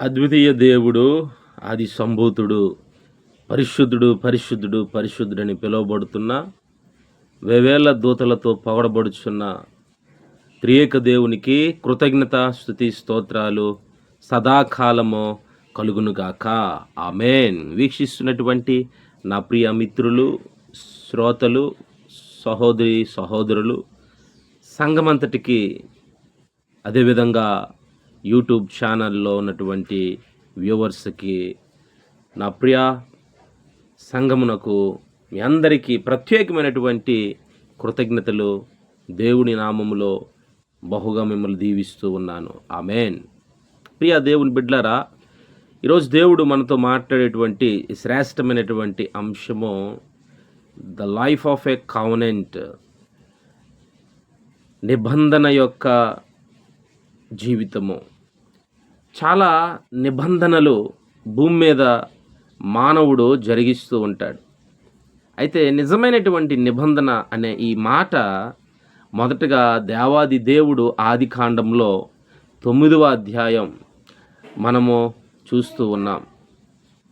అద్వితీయ దేవుడు, ఆది సంభూతుడు, పరిశుద్ధుడు పరిశుద్ధుడు పరిశుద్ధుడని పిలువబడుతున్న వేవేల దూతలతో పొగడబడుచున్న త్రియేక దేవునికి కృతజ్ఞత స్తుతి స్తోత్రాలు సదాకాలము కలుగునుగాక. ఆమేన్. వీక్షిస్తున్నటువంటి నా ప్రియ మిత్రులు, శ్రోతలు, సహోదరులు, సంఘమంతటికి, అదేవిధంగా యూట్యూబ్ ఛానల్లో ఉన్నటువంటి వ్యూవర్స్కి, నా ప్రియ సంఘమునకు, మీ అందరికీ ప్రత్యేకమైనటువంటి కృతజ్ఞతలు దేవుని నామములో బహుగా మిమ్మల్ని దీవిస్తూ ఉన్నాను. ఆమేన్. ప్రియ దేవుని బిడ్డలారా, ఈరోజు దేవుడు మనతో మాట్లాడేటువంటి శ్రేష్టమైనటువంటి అంశము the life of A covenant, నిబంధన యొక్క జీవితము. చాలా నిబంధనలు భూమి మీద మానవుడు జరిగిస్తూ ఉంటాడు. అయితే నిజమైనటువంటి నిబంధన అనే ఈ మాట మొదటగా దేవాది దేవుడు ఆది కాండంలో 9వ అధ్యాయం మనము చూస్తూ ఉన్నాం.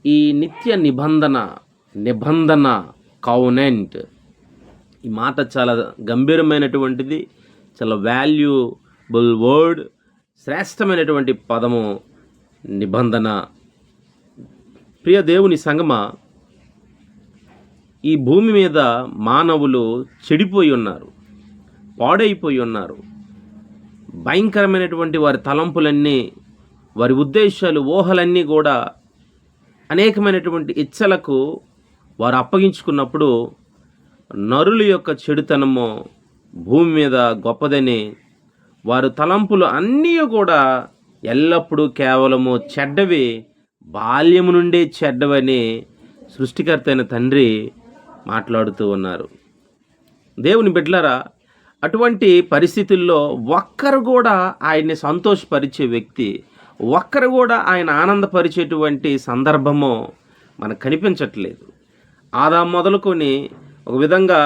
ఈ నిత్య నిబంధన కవెనెంట్, ఈ మాట చాలా గంభీరమైనటువంటిది, చాలా వాల్యూబుల్ వర్డ్, శ్రేష్టమైనటువంటి పదము నిబంధన. ప్రియ దేవుని సంగమా, ఈ భూమి మీద మానవులు చెడిపోయి ఉన్నారు, పాడైపోయి ఉన్నారు. భయంకరమైనటువంటి వారి తలంపులన్నీ, వారి ఉద్దేశాలు, ఊహలన్నీ కూడా అనేకమైనటువంటి ఇచ్చలకు వారు అప్పగించుకున్నప్పుడు నరుల యొక్క చెడుతనము భూమి మీద గొప్పదని, వారు తలంపులు అన్నీ కూడా ఎల్లప్పుడూ కేవలము చెడ్డవి, బాల్యము నుండి చెడ్డవని సృష్టికర్త అయిన తండ్రి మాట్లాడుతూ ఉన్నారు. దేవుని బిడ్డలారా, అటువంటి పరిస్థితుల్లో ఒక్కరు కూడా ఆయన్ని సంతోషపరిచే వ్యక్తి, ఒక్కరు కూడా ఆయన ఆనందపరిచేటువంటి సందర్భము మనకు కనిపించట్లేదు. ఆదాము మొదలుకొని ఒక విధంగా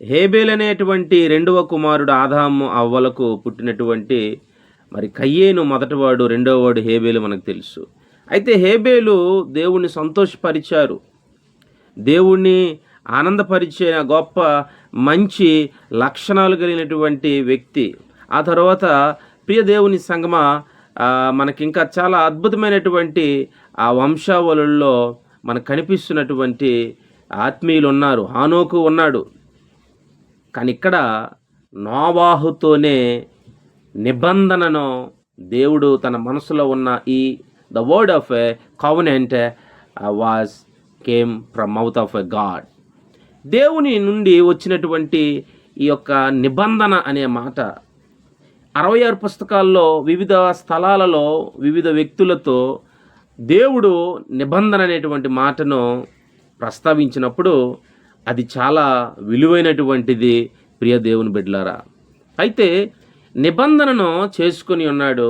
హేబేల్ అనేటువంటి రెండవ కుమారుడు ఆదాము అవ్వలకు పుట్టినటువంటి మరి కయ్యేను మొదటివాడు, రెండవవాడు హేబేలు మనకు తెలుసు. అయితే హేబేలు దేవుణ్ణి సంతోషపరిచారు, దేవుణ్ణి ఆనందపరిచే గొప్ప మంచి లక్షణాలు కలిగినటువంటి వ్యక్తి. ఆ తర్వాత ప్రియ దేవుని సంగమా, మనకి ఇంకా చాలా అద్భుతమైనటువంటి ఆ వంశావళుల్లో మనకు కనిపిస్తున్నటువంటి ఆత్మీయులు ఉన్నారు. హానోకు ఉన్నాడు. కానీ ఇక్కడ నోవాహుతోనే నిబంధనను దేవుడు తన మనసులో ఉన్న the word of a covenant was came from mouth of a God. దేవుని నుండి వచ్చినటువంటి ఈ యొక్క నిబంధన అనే మాట 66 పుస్తకాల్లో వివిధ స్థలాలలో వివిధ వ్యక్తులతో దేవుడు నిబంధన అనేటువంటి మాటను ప్రస్తావించినప్పుడు అది చాలా విలువైనటువంటిది. ప్రియ దేవుని బిడ్డలారా, అయితే నిబంధనను చేసుకొని ఉన్నాడు.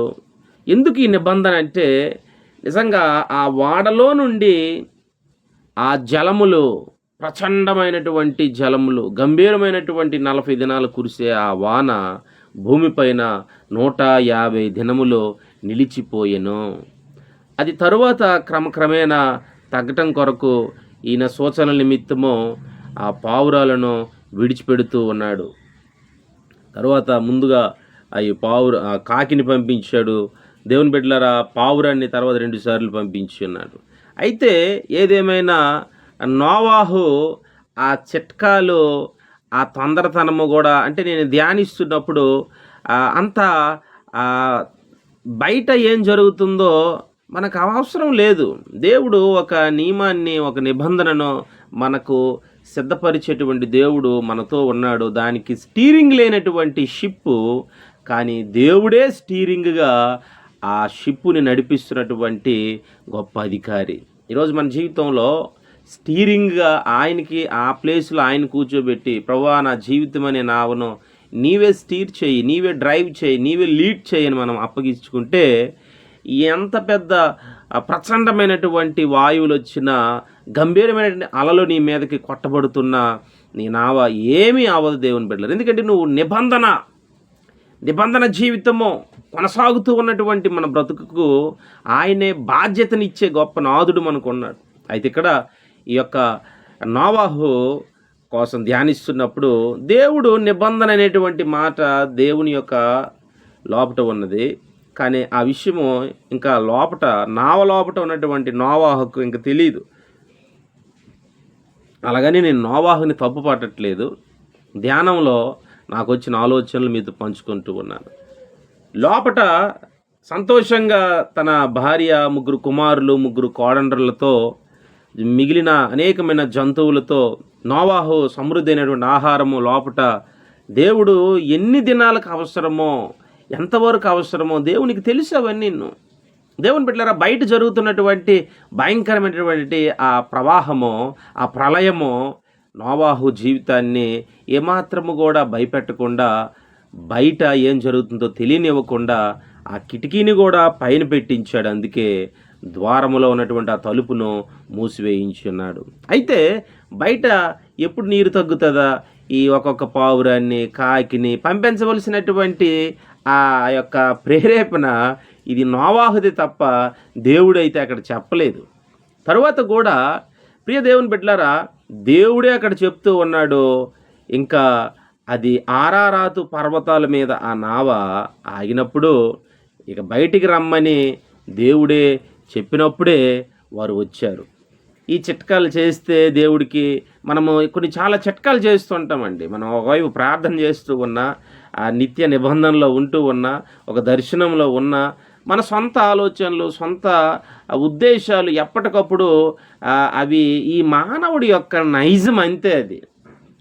ఎందుకు ఈ నిబంధన అంటే, నిజంగా ఆ వాడలో నుండి ఆ జలములు, ప్రచండమైనటువంటి జలములు, గంభీరమైనటువంటి 40 దినాలు కురిసే ఆ వాన భూమిపైన 150 దినములు నిలిచిపోయెను. అది తరువాత క్రమక్రమేణా తగ్గటం కొరకు ఈయన సూచనల నిమిత్తము ఆ పావురాలను విడిచిపెడుతూ ఉన్నాడు. తర్వాత ముందుగా ఆ కాకిని పంపించాడు. దేవుని బిడ్డలారా, పావురాన్ని తర్వాత 2 సార్లు పంపించి ఉన్నాడు. అయితే ఏదేమైనా నోవాహు ఆ చిట్కాలు, ఆ తొందరతనము కూడా, అంటే నేను ధ్యానిస్తున్నప్పుడు అంతా బయట ఏం జరుగుతుందో మనకు అవసరం లేదు. దేవుడు ఒక నియమాన్ని, ఒక నిబంధనను మనకు సిద్ధపరిచేటువంటి దేవుడు మనతో ఉన్నాడు. దానికి స్టీరింగ్ లేనటువంటి షిప్పు, కానీ దేవుడే స్టీరింగ్గా ఆ షిప్పుని నడిపిస్తున్నటువంటి గొప్ప అధికారి. ఈరోజు మన జీవితంలో స్టీరింగ్గా ఆయనకి, ఆ ప్లేస్లో ఆయన కూర్చోబెట్టి, ప్రభువా నా జీవితం అనే నావను నీవే స్టీర్ చేయి, నీవే డ్రైవ్ చేయి, నీవే లీడ్ చేయని మనం అప్పగించుకుంటే ఎంత పెద్ద ప్రచండమైనటువంటి వాయువులు వచ్చినా, గంభీరమైనటువంటి అలలు నీ మీదకి కొట్టబడుతున్నా నీ నావ ఏమీ అవ్వదు దేవుని బిడ్డలారా. ఎందుకంటే నువ్వు నిబంధన జీవితము కొనసాగుతూ ఉన్నటువంటి మన బ్రతుకుకు ఆయనే బాధ్యతనిచ్చే గొప్ప నాదుడు మనకున్నాడు. అయితే ఇక్కడ ఈ యొక్క నోవాహు కోసం ధ్యానిస్తున్నప్పుడు దేవుడు నిబంధన అనేటువంటి మాట దేవుని యొక్క లోపట ఉన్నది. కానీ ఆ విషయము ఇంకా లోపట నావ లోపట ఉన్నటువంటి నోవాహుకు ఇంకా తెలియదు. అలాగని నేను నోవాహుని తప్పు పట్టట్లేదు. ధ్యానంలో నాకు వచ్చిన ఆలోచనలు మీతో పంచుకుంటూ ఉన్నాను. లోపట సంతోషంగా తన భార్య, 3 కుమారులు, 3 కోడండ్రులతో, మిగిలిన అనేకమైన జంతువులతో నోవాహు సమృద్ధి అయినటువంటి ఆహారము లోపట దేవుడు ఎన్ని దినాలకు అవసరమో, ఎంతవరకు అవసరమో దేవునికి తెలుసు. అవన్నీ దేవుని బిడ్డలారా, బయట జరుగుతున్నటువంటి భయంకరమైనటువంటి ఆ ప్రవాహము, ఆ ప్రళయము నోవాహు జీవితాన్ని ఏమాత్రము కూడా భయపెట్టకుండా, బయట ఏం జరుగుతుందో తెలియనివ్వకుండా ఆ కిటికీని కూడా పైన పెట్టించాడు. అందుకే ద్వారములో ఉన్నటువంటి ఆ తలుపును మూసివేయించున్నాడు. అయితే బయట ఎప్పుడు నీరు తగ్గుతుందా, ఈ ఒక్కొక్క పావురాన్ని, కాకిని పంపించవలసినటువంటి ఆ యొక్క ప్రేరేపణ ఇది నోవాహుది తప్ప దేవుడైతే అక్కడ చెప్పలేదు. తరువాత కూడా ప్రియ దేవుని బిడ్డలారా, దేవుడే అక్కడ చెప్తూ ఉన్నాడు. ఇంకా అది ఆరారాతు పర్వతాల మీద ఆ నావ ఆగినప్పుడు ఇక బయటికి రమ్మని దేవుడే చెప్పినప్పుడే వారు వచ్చారు. ఈ చిట్కాలు చేస్తే దేవుడికి మనము చాలా చిట్కాలు చేస్తుంటామండి. మనం ఒకవైపు ప్రార్థన చేస్తూ ఉన్నా, ఆ నిత్య నిబంధనలో ఉంటూ ఉన్నా, ఒక దర్శనంలో ఉన్నా, మన సొంత ఆలోచనలు, సొంత ఉద్దేశాలు ఎప్పటికప్పుడు అవి ఈ మానవుడి యొక్క నైజం అంతే. అది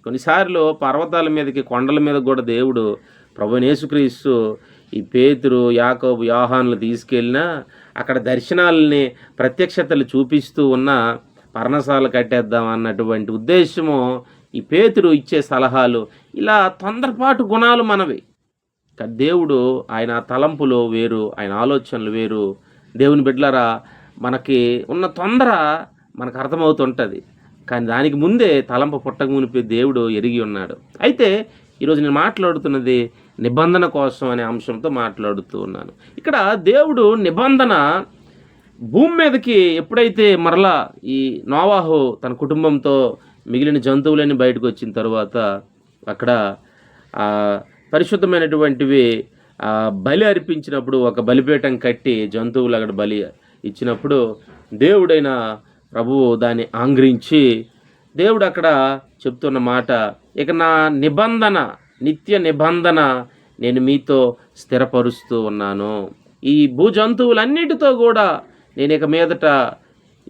కొన్నిసార్లు పర్వతాల మీదకి, కొండల మీద కూడా దేవుడు ప్రభువైన యేసుక్రీస్తు ఈ పేతురు, యాకోబు, యోహానులు తీసుకెళ్ళినా అక్కడ దర్శనాలని, ప్రత్యక్షతలు చూపిస్తూ ఉన్న పర్ణశాల కట్టేద్దాం అన్నటువంటి ఉద్దేశము ఈ పేతురు ఇచ్చే సలహాలు, ఇలా తొందరపాటు గుణాలు మనవి. దేవుడు ఆయన తలంపులు వేరు, ఆయన ఆలోచనలు వేరు. దేవుని బిడ్డలారా, మనకి ఉన్న తొందర మనకు అర్థమవుతుంటుంది. కానీ దానికి ముందే తలంపు పుట్టక మునిపే దేవుడు ఎరిగి ఉన్నాడు. అయితే ఈరోజు నేను మాట్లాడుతున్నది నిబంధన కోసం అనే అంశంతో మాట్లాడుతూ ఉన్నాను. ఇక్కడ దేవుడు నిబంధన భూమి మీదకి ఎప్పుడైతే మరలా ఈ నోవాహు తన కుటుంబంతో మిగిలిన జంతువులన్నీ బయటకు వచ్చిన తర్వాత అక్కడ పరిశుద్ధమైనటువంటివి బలి అర్పించినప్పుడు ఒక బలిపీఠం కట్టి జంతువులు అక్కడ బలి ఇచ్చినప్పుడు దేవుడైన ప్రభువు దాన్ని ఆంగ్రించి దేవుడు అక్కడ చెప్తున్న మాట, ఇక నా నిబంధన, నిత్య నిబంధన నేను మీతో స్థిరపరుస్తూ ఉన్నాను. ఈ భూజంతువులన్నిటితో కూడా నేను ఇక మీదట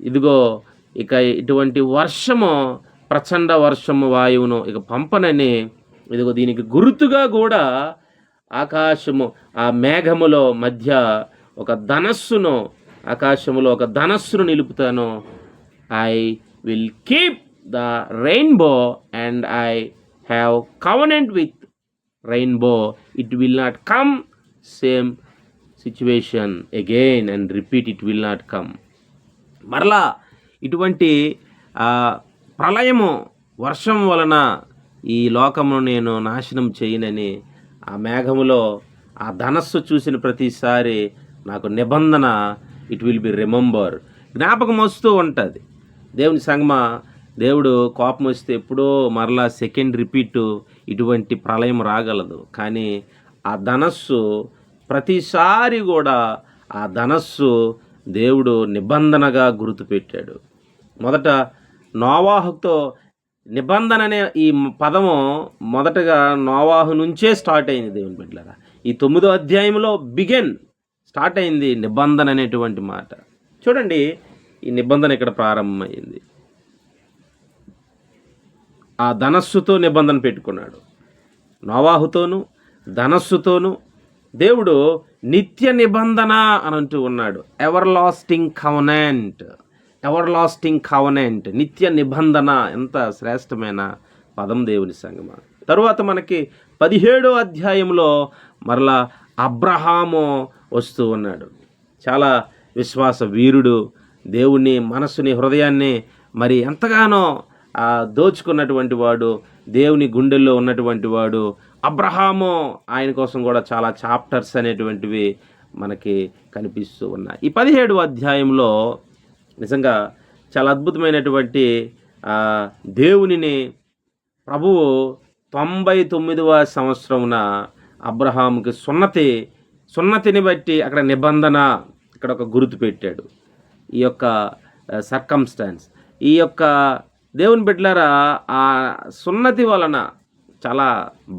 ఇదిగో ఇక ఇటువంటి వర్షము, ప్రచండ వర్షము వాయువును ఇక పంపనని, ఇదిగో దీనికి గుర్తుగా కూడా ఆకాశము, ఆ మేఘములో మధ్య ఒక ధనస్సును, ఆకాశములో ఒక ధనస్సును నిలుపుతాను. I will keep the rainbow and I have covenant with rainbow. It will not come same situation again and repeat, it will not come. మరలా ఇటువంటి ప్రళయము, వర్షం వలన ఈ లోకమును నేను నాశనం చేయనని ఆ మేఘములో ఆ ధనస్సు చూసిన ప్రతిసారి నాకు నిబంధన, ఇట్ విల్ బి రిమెంబర్, జ్ఞాపకం వస్తూ ఉంటుంది. దేవుని సంగమా, దేవుడు కోపం వస్తే ఎప్పుడో మరలా సెకండ్ రిపీటు ఇటువంటి ప్రళయం రాగలదు. కానీ ఆ ధనస్సు ప్రతిసారి కూడా ఆ ధనస్సు దేవుడు నిబంధనగా గుర్తుపెట్టాడు. మొదట నోవాహుతో నిబంధన అనే ఈ పదము మొదటగా నోవాహు నుంచే స్టార్ట్ అయింది. దేవుని బిడ్డలారా, ఈ 9వ అధ్యాయంలో స్టార్ట్ అయింది నిబంధన అనేటువంటి మాట. చూడండి, ఈ నిబంధన ఇక్కడ ప్రారంభమైంది. ఆ ధనస్సుతో నిబంధన పెట్టుకున్నాడు. నోవాహుతోను ధనస్సుతోను దేవుడు నిత్య నిబంధన అని అంటూ ఉన్నాడు. ఎవర్ లాస్టింగ్ కవనెంట్, నిత్య నిబంధన. ఎంత శ్రేష్టమైన పదం దేవుని సంగమా. తరువాత మనకి 17వ అధ్యాయంలో మరలా అబ్రహాము వస్తూ ఉన్నాడు. చాలా విశ్వాస వీరుడు, దేవుని మనసుని, హృదయాన్ని మరి ఎంతగానో దోచుకున్నటువంటి వాడు, దేవుని గుండెల్లో ఉన్నటువంటి వాడు, అబ్రహాము, ఆయన కోసం కూడా చాలా చాప్టర్స్ అనేటువంటివి మనకి కనిపిస్తూ ఉన్నాయి. ఈ 17వ అధ్యాయంలో నిజంగా చాలా అద్భుతమైనటువంటి దేవునిని ప్రభువు 99వ సంవత్సరమున అబ్రహాముకి సున్నతిని బట్టి అక్కడ నిబంధన, ఇక్కడ ఒక గుర్తు పెట్టాడు. ఈ యొక్క సర్కమ్స్టాన్స్, ఈ యొక్క దేవుని బిడ్డలారా, ఆ సున్నతి వలన చాలా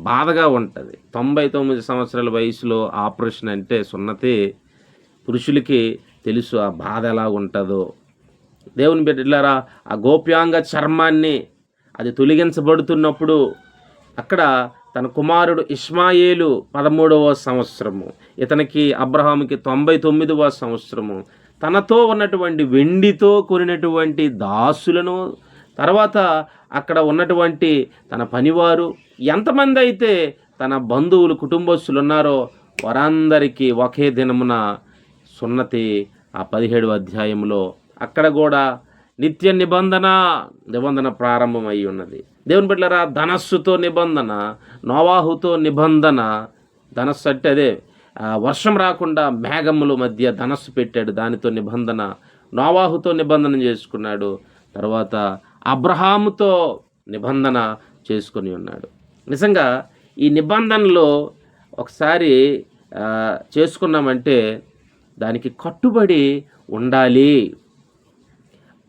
బాధగా ఉంటుంది. 99 సంవత్సరాల వయసులో ఆపరేషన్ అంటే సున్నతి, పురుషులకి తెలుసు ఆ బాధ ఎలా ఉంటుందో. దేవుని బిడ్డలారా, ఆ గోప్యాంగ చర్మాన్ని అది తొలగించబడుతున్నప్పుడు అక్కడ తన కుమారుడు ఇష్మాయేలు 13వ సంవత్సరము, ఇతనికి అబ్రహాముకి 99వ సంవత్సరము, తనతో ఉన్నటువంటి వెండితో కొనినటువంటి దాసులను, తర్వాత అక్కడ ఉన్నటువంటి తన పనివారు, ఎంతమంది అయితే తన బంధువులు కుటుంబస్తులు ఉన్నారో వారందరికీ ఒకే దినమున సున్నతి. ఆ 17వ అధ్యాయంలో అక్కడ కూడా నిత్య నిబంధన ప్రారంభమై ఉన్నది. దేవుని బిడ్డలారా, ధనస్సుతో నిబంధన, నోవాహుతో నిబంధన. ధనస్సు అంటే అదే వర్షం రాకుండా మేఘముల మధ్య ధనస్సు పెట్టాడు, దానితో నిబంధన. నోవాహుతో నిబంధన చేసుకున్నాడు, తర్వాత అబ్రహాముతో నిబంధన చేసుకొని ఉన్నాడు. నిజంగా ఈ నిబంధనలో ఒకసారి చేసుకున్నామంటే దానికి కట్టుబడి ఉండాలి.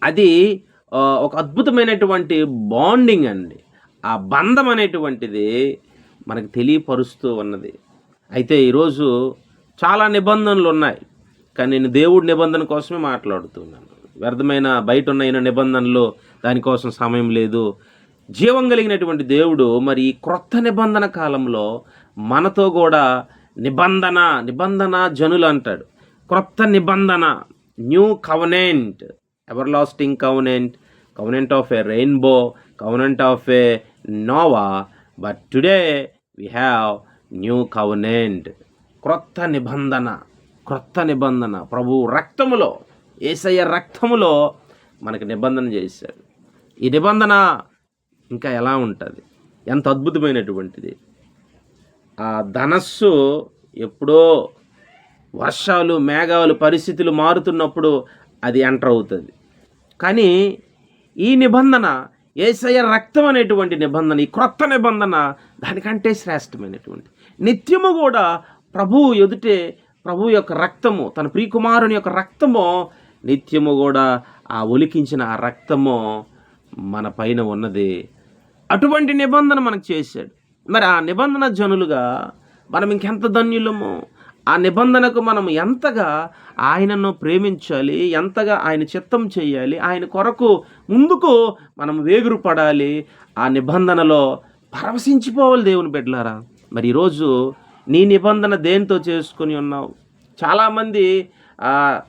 అది ఒక అద్భుతమైనటువంటి బాండింగ్ అండి. ఆ బంధం అనేటువంటిది మనకు తెలియపరుస్తూ ఉన్నది. అయితే ఈరోజు చాలా నిబంధనలు ఉన్నాయి, కానీ నేను దేవుడి నిబంధన కోసమే మాట్లాడుతున్నాను. వ్యర్థమైన బయట ఉన్న నిబంధనలు దానికోసం సమయం లేదు. జీవం కలిగినటువంటి దేవుడు మరి ఈ క్రొత్త నిబంధన కాలంలో మనతో కూడా నిబంధన జనులు అంటాడు. క్రొత్త నిబంధన, new covenant, everlasting covenant of a rainbow, covenant of a Noah, but today we have new covenant. క్రొత్త నిబంధన ప్రభు రక్తములో, యేసయ్య రక్తములో మనకి నిబంధన చేశాడు. ఈ నిబంధన ఇంకా ఎలా ఉంటుంది, ఎంత అద్భుతమైనటువంటిది. ఆ ధనస్సు ఎప్పుడో వర్షాలు, మేఘాలు, పరిస్థితులు మారుతున్నప్పుడు అది ఎంటర్ అవుతుంది. కానీ ఈ నిబంధన, యేసయ్య రక్తం అనేటువంటి నిబంధన, ఈ క్రొత్త నిబంధన దానికంటే శ్రేష్టమైనటువంటి, నిత్యము కూడా ప్రభువు ఎదుటే ప్రభు యొక్క రక్తము, తన ప్రియకుమారుని యొక్క రక్తము నిత్యము కూడా ఆ ఒలికించిన ఆ రక్తము మన పైన ఉన్నది. అటువంటి నిబంధన మనకు చేశాడు. మరి ఆ నిబంధన జనులుగా మనం ఇంకెంత ధన్యులము. ఆ నిబంధనకు మనం ఎంతగా ఆయనను ప్రేమించాలి, ఎంతగా ఆయన చిత్తం చేయాలి, ఆయన కొరకు ముందుకు మనం వేగురు పడాలి, ఆ నిబంధనలో పరవశించిపోవాలి. దేవుని బిడ్డలారా, మరి ఈరోజు నీ నిబంధన దేనితో చేసుకొని ఉన్నావు? చాలామంది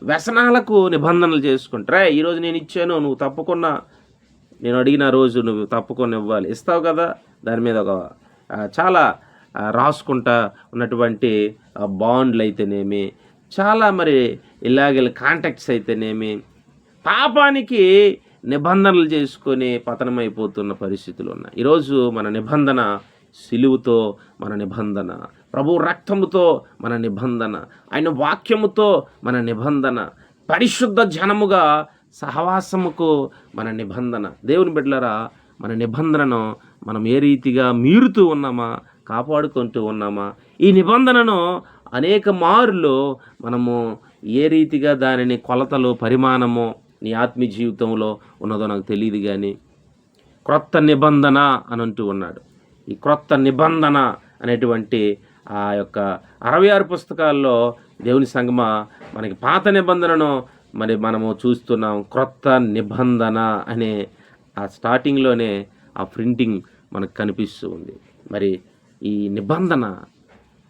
వ్యసనాలకు నిబంధనలు చేసుకుంటారా. ఈరోజు నేను ఇచ్చాను, నువ్వు తప్పకుండా, నేను అడిగిన రోజు నువ్వు తప్పకుండా ఇవ్వాలి, ఇస్తావు కదా. దాని మీద ఒక చాలా రాసుకుంటా ఉన్నటువంటి బాండ్లు అయితేనేమి, చాలా మరి ఇలాగ కాంటాక్ట్స్ అయితేనేమి, పాపానికి నిబంధనలు చేసుకొని పతనమైపోతున్న పరిస్థితులు ఉన్నాయి. ఈరోజు మన నిబంధన సిలువుతో, మన నిబంధన ప్రభు రక్తముతో, మన నిబంధన ఆయన వాక్యముతో, మన నిబంధన పరిశుద్ధ జనముగా సహవాసముకు మన నిబంధన. దేవుని బిడ్డలారా, మన నిబంధనను మనం ఏ రీతిగా మీరుతూ ఉన్నామా, కాపాడుకుంటూ ఉన్నామా? ఈ నిబంధనను అనేక మార్లు మనము ఏ రీతిగా దానిని కొలతలు, పరిమాణము నీ ఆత్మీయ జీవితంలో ఉన్నదో నాకు తెలియదు. కానీ క్రొత్త నిబంధన అని అంటూ ఉన్నాడు. ఈ క్రొత్త నిబంధన అనేటువంటి ఆ యొక్క 66 పుస్తకాల్లో దేవుని సంగమ మనకి పాత నిబంధనను మరి మనము చూస్తున్నాం. క్రొత్త నిబంధన అనే ఆ స్టార్టింగ్లోనే ఆ ప్రింటింగ్ మనకు కనిపిస్తూ ఉంది. మరి ఈ నిబంధన,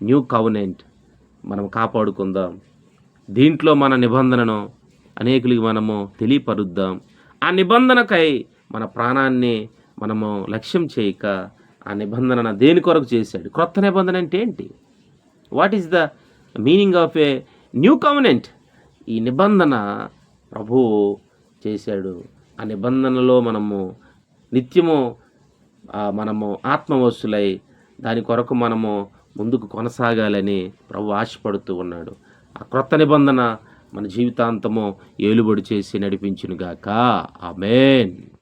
న్యూ కవనెంట్ మనం కాపాడుకుందాం. దీంట్లో మన నిబంధనను అనేకులకి మనము తెలియపరుద్దాం. ఆ నిబంధనకై మన ప్రాణాన్ని మనము లక్ష్యం చేయక ఆ నిబంధన దేని కొరకు చేశాడు? క్రొత్త నిబంధన అంటే ఏంటి? What is the meaning of a new covenant? ఈ నిబంధన ప్రభువు చేశాడు. ఆ నిబంధనలో మనము నిత్యము మనము ఆత్మవశులై దాని కొరకు మనము ముందుకు కొనసాగాలని ప్రభు ఆశపడుతూ ఉన్నాడు. ఆ క్రొత్త నిబంధన మన జీవితాంతము ఏలుబడి చేసి నడిపించునుగాక. ఆమేన్.